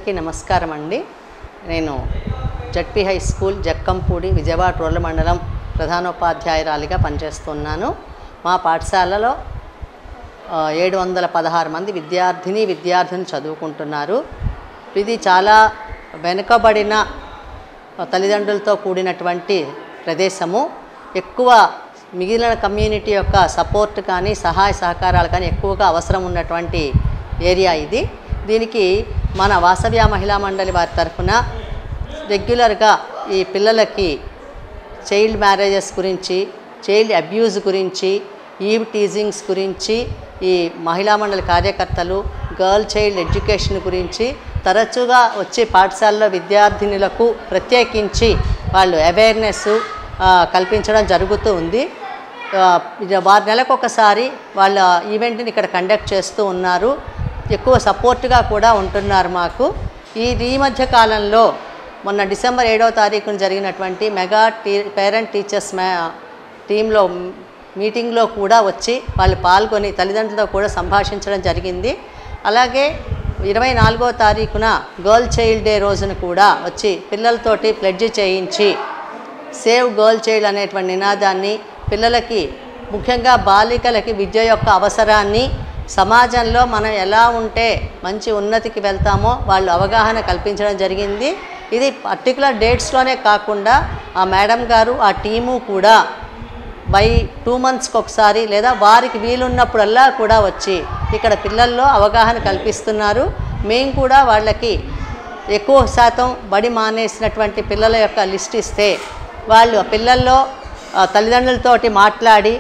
అందరికీ నమస్కారం అండి. నేను ZP high school Jakkampudi Vijayawada rural మండలం ప్రధానోపాధ్యాయురాలిగా పనిచేస్తున్నాను. మా పాఠశాలలో 716 మంది విద్యార్థులు చదువుకుంటున్నారు. ఇది చాలా వెనుకబడిన తల్లిదండ్రులతో కూడినటువంటి ప్రదేశము. ఎక్కువ మిగిలిన కమ్యూనిటీ యొక్క సపోర్ట్ కానీ సహాయ సహకారాలు కానీ ఎక్కువగా అవసరం ఉన్నటువంటి ఏరియా ఇది. దీనికి మన వాసవ్య మహిళా మండలి వారి తరఫున రెగ్యులర్గా ఈ పిల్లలకి చైల్డ్ మ్యారేజెస్ గురించి, చైల్డ్ అబ్యూజ్ గురించి, ఈవ్ టీజింగ్స్ గురించి ఈ మహిళా మండలి కార్యకర్తలు గర్ల్ చైల్డ్ ఎడ్యుకేషన్ గురించి తరచుగా వచ్చే పాఠశాలలో విద్యార్థినులకు ప్రత్యేకించి వాళ్ళు అవేర్నెస్ కల్పించడం జరుగుతూ ఉంది. వారి నెలకు ఒకసారి వాళ్ళ ఈవెంట్ని ఇక్కడ కండక్ట్ చేస్తూ ఉన్నారు. ఎక్కువ సపోర్ట్గా కూడా ఉంటున్నారు మాకు. ఈ మధ్య కాలంలో మొన్న డిసెంబర్ 7వ తారీఖున జరిగినటువంటి మెగా పేరెంట్ టీచర్స్ టీంలో మీటింగ్లో కూడా వచ్చి వాళ్ళు పాల్గొని తల్లిదండ్రులతో కూడా సంభాషించడం జరిగింది. అలాగే 24వ తారీఖున గర్ల్ చైల్డ్ డే రోజున కూడా వచ్చి పిల్లలతోటి ప్లెడ్జ్ చేయించి సేవ్ గర్ల్ చైల్డ్ అనేటువంటి నినాదాన్ని పిల్లలకి, ముఖ్యంగా బాలికలకి విద్య యొక్క అవసరాన్ని, సమాజంలో మనం ఎలా ఉంటే మంచి ఉన్నతికి వెళ్తామో వాళ్ళు అవగాహన కల్పించడం జరిగింది. ఇది పర్టికులర్ డేట్స్లోనే కాకుండా ఆ మేడం గారు ఆ టీము కూడా బై 2 monthsకి ఒకసారి లేదా వారికి వీలున్నప్పుడల్లా కూడా వచ్చి ఇక్కడ పిల్లల్లో అవగాహన కల్పిస్తున్నారు. మేము కూడా వాళ్ళకి ఎక్కువ శాతం బడి మానేసినటువంటి పిల్లల యొక్క లిస్ట్ ఇస్తే వాళ్ళు ఆ పిల్లల్లో తల్లిదండ్రులతోటి మాట్లాడి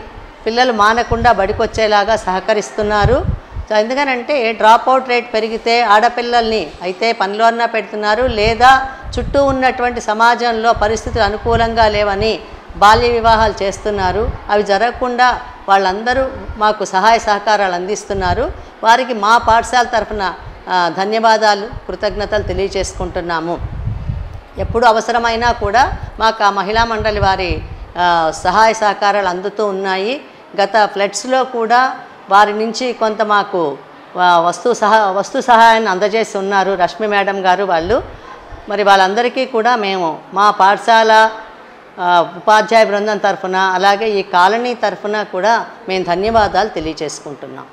పిల్లలు మానకుండా బడికొచ్చేలాగా సహకరిస్తున్నారు. ఎందుకనంటే డ్రాప్ అవుట్ రేట్ పెరిగితే ఆడపిల్లల్ని అయితే పనిలోన్నా పెడుతున్నారు, లేదా చుట్టూ ఉన్నటువంటి సమాజంలో పరిస్థితులు అనుకూలంగా లేవని బాల్య వివాహాలు చేస్తున్నారు. అవి జరగకుండా వాళ్ళందరూ మాకు సహాయ సహకారాలు అందిస్తున్నారు. వారికి మా పాఠశాల తరఫున ధన్యవాదాలు, కృతజ్ఞతలు తెలియజేసుకుంటున్నాము. ఎప్పుడు అవసరమైనా కూడా మాకు ఆ మహిళా మండలి వారి సహాయ సహకారాలు అందుతూ ఉన్నాయి. గత ఫ్లడ్స్లో కూడా వారి నుంచి కొంత మాకు వస్తు సహాయాన్ని అందజేసి ఉన్నారు రష్మి మేడం గారు వాళ్ళు. మరి వాళ్ళందరికీ కూడా మేము మా పాఠశాల ఉపాధ్యాయ బృందం తరఫున అలాగే ఈ కాలనీ తరఫున కూడా మేము ధన్యవాదాలు తెలియజేసుకుంటున్నాం.